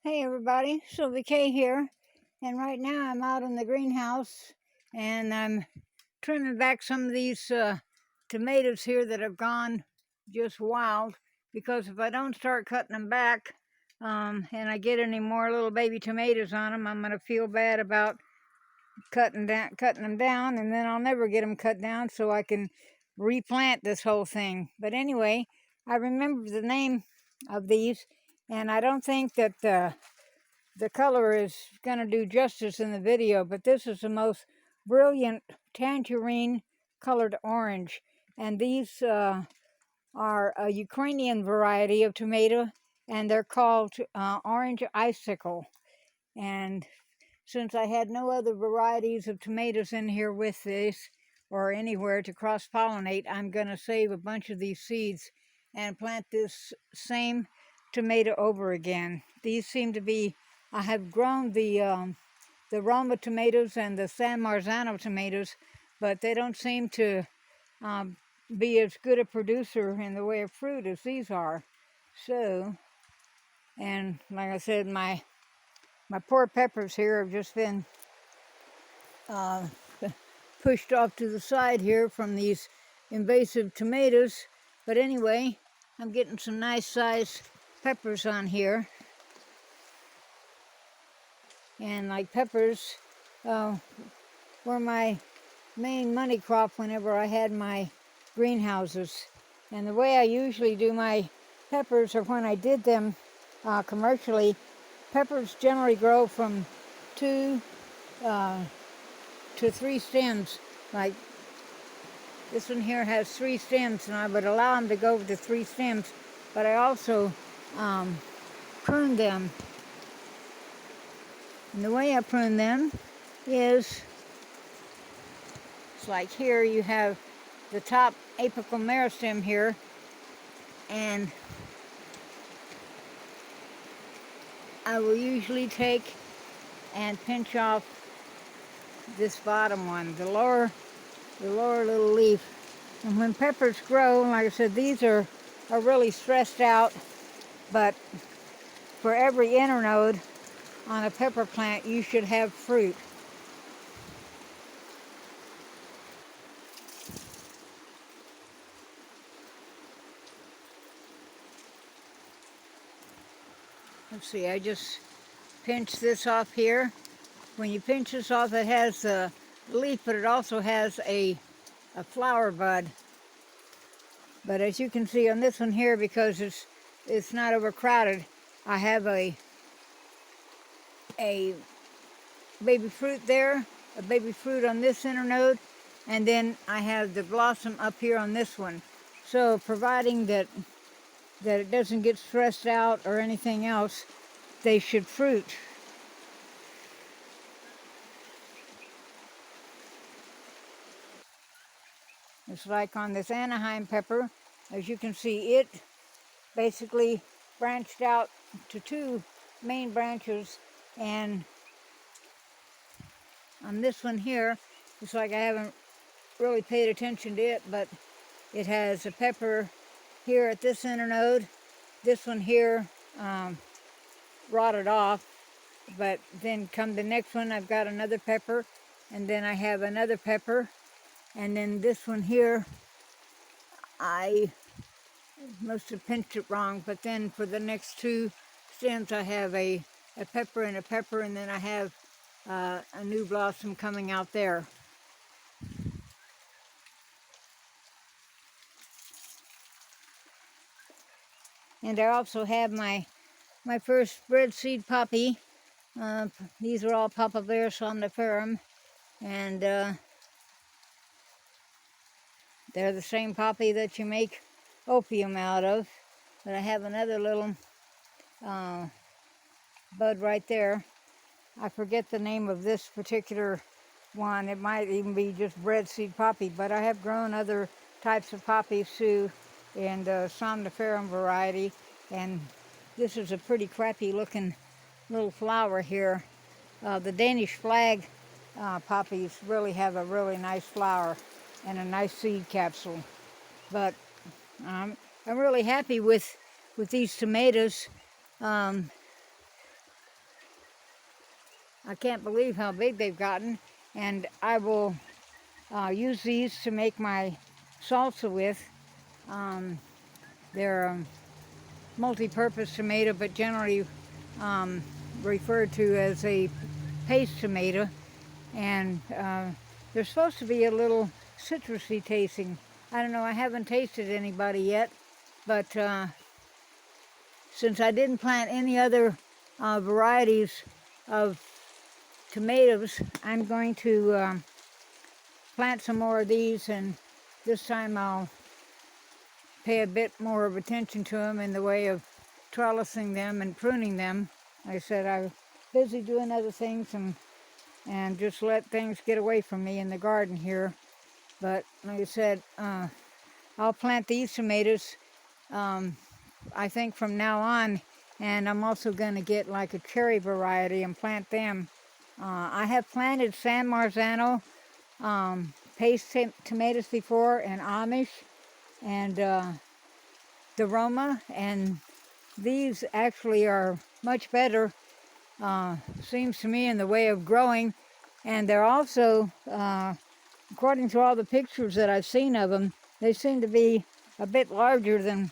Hey everybody, Sylvie K here, and right now I'm out in the greenhouse and I'm trimming back some of these tomatoes here that have gone just wild, because if I don't start cutting them back and I get any more little baby tomatoes on them, I'm going to feel bad about cutting them down, and then I'll never get them cut down so I can replant this whole thing. But anyway, I remember the name of these, and I don't think that the color is going to do justice in the video, but this is the most brilliant tangerine colored orange. And these are a Ukrainian variety of tomato, and they're called orange icicle. And since I had no other varieties of tomatoes in here with this or anywhere to cross-pollinate, I'm going to save a bunch of these seeds and plant this same tomato over again. These seem to be, I have grown the Roma tomatoes and the San Marzano tomatoes, but they don't seem to um, be as good a producer in the way of fruit as these are. So, and like I said, my poor peppers here have just been uh, pushed off to the side here from these invasive tomatoes. But anyway, I'm getting some nice sized peppers on here. And like peppers were my main money crop whenever I had my greenhouses. And the way I usually do my peppers, or when I did them commercially, peppers generally grow from 2 to 3 stems. Like this one here has 3 stems, and I would allow them to go to 3 stems, but I also prune them. And the way I prune them is, it's like here you have the top apical meristem here, and I will usually take and pinch off this bottom one, the lower little leaf. And when peppers grow, like I said, these are really stressed out, but for every internode on a pepper plant, you should have fruit. Let's see, I just pinched this off here. When you pinch this off, it has a leaf, but it also has a flower bud. But as you can see on this one here, because it's not overcrowded, I have a baby fruit there, a baby fruit on this internode, and then I have the blossom up here on this one. So providing that it doesn't get stressed out or anything else, they should fruit. It's like on this Anaheim pepper, as you can see, it basically branched out to 2 main branches, and on this one here, it's like I haven't really paid attention to it, but it has a pepper here at this internode. This one here rotted off, but then come the next one, I've got another pepper, and then I have another pepper, and then this one here, I must have pinched it wrong, but then for the next 2 stems I have a pepper and a pepper, and then I have a new blossom coming out there. And I also have my first bread seed poppy. These are all Papaver somniferum, and they're the same poppy that you make opium out of. But I have another little bud right there. I forget the name of this particular one. It might even be just bread seed poppy, but I have grown other types of poppies too in the somniferum variety, and this is a pretty crappy looking little flower here. The Danish flag poppies really have a really nice flower and a nice seed capsule. But I'm really happy with these tomatoes. I can't believe how big they've gotten, and I will use these to make my salsa with. Um, they're multi-purpose tomato, but generally referred to as a paste tomato, and they're supposed to be a little citrusy tasting. I don't know, I haven't tasted anybody yet, but since I didn't plant any other varieties of tomatoes, I'm going to plant some more of these, and this time I'll pay a bit more of attention to them in the way of trellising them and pruning them. Like I said, I was busy doing other things and just let things get away from me in the garden here. But like I said, I'll plant these tomatoes, I think, from now on, and I'm also going to get like a cherry variety and plant them. I have planted San Marzano paste tomatoes before, and Amish, and the Roma, and these actually are much better, seems to me, in the way of growing, and they're also, according to all the pictures that I've seen of them, they seem to be a bit larger than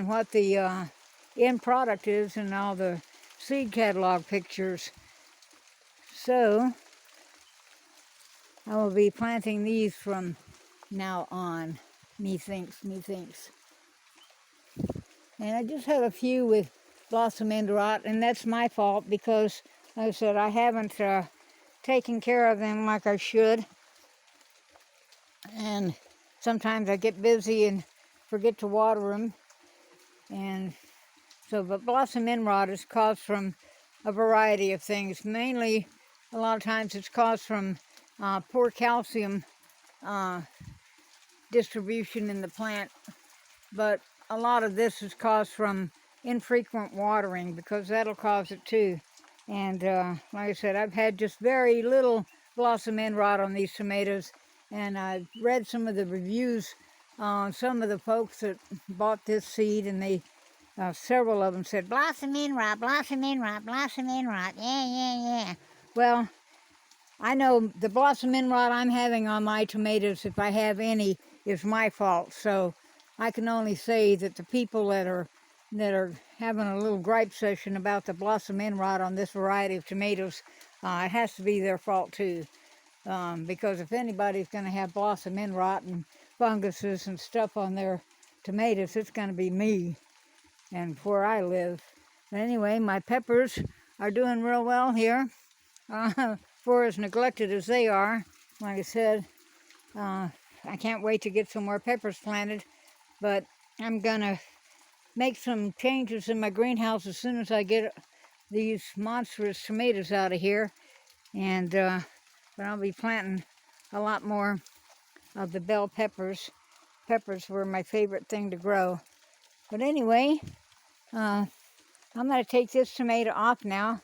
what the end product is in all the seed catalog pictures. So I will be planting these from now on, methinks. And I just have a few with blossom end rot, and that's my fault because, like I said, I haven't taken care of them like I should. And sometimes I get busy and forget to water them. And so, but blossom end rot is caused from a variety of things. Mainly, a lot of times it's caused from poor calcium distribution in the plant, but a lot of this is caused from infrequent watering, because that'll cause it too. And like I said, I've had just very little blossom end rot on these tomatoes, and I've read some of the reviews on some of the folks that bought this seed, and they several of them said, blossom end rot, blossom end rot, blossom end rot, yeah. Well, I know the blossom end rot I'm having on my tomatoes, if I have any, is my fault. So I can only say that the people that are having a little gripe session about the blossom end rot on this variety of tomatoes, it has to be their fault too. Because if anybody's going to have blossom end rot and funguses and stuff on their tomatoes, it's going to be me and where I live. But anyway, my peppers are doing real well here. For as neglected as they are, like I said, I can't wait to get some more peppers planted, but I'm gonna make some changes in my greenhouse as soon as I get these monstrous tomatoes out of here, and but I'll be planting a lot more of the bell peppers. Peppers were my favorite thing to grow. But anyway, I'm gonna take this tomato off now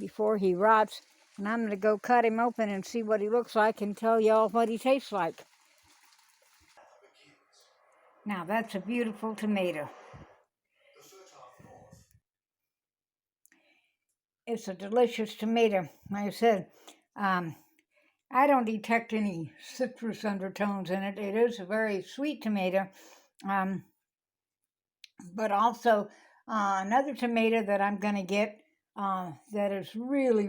before he rots, and I'm going to go cut him open and see what he looks like and tell y'all what he tastes like. Now that's a beautiful tomato. It's a delicious tomato. Like I said, I don't detect any citrus undertones in it. It is a very sweet tomato, but also another tomato that I'm going to get that is really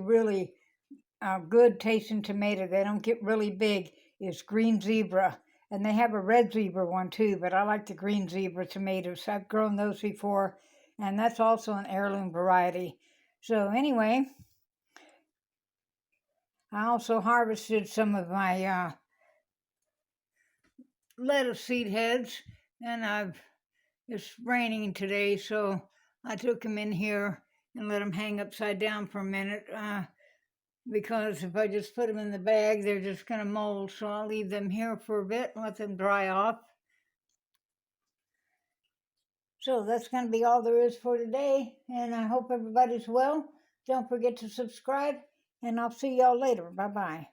good tasting tomato. They don't get really big, is green zebra. And they have a red zebra one too, but I like the green zebra tomatoes. I've grown those before, and that's also an heirloom variety. So anyway, I also harvested some of my lettuce seed heads, and it's raining today, so I took them in here and let them hang upside down for a minute. Because if I just put them in the bag, they're just going to mold. So I'll leave them here for a bit and let them dry off. So that's going to be all there is for today. And I hope everybody's well. Don't forget to subscribe, and I'll see y'all later. Bye-bye.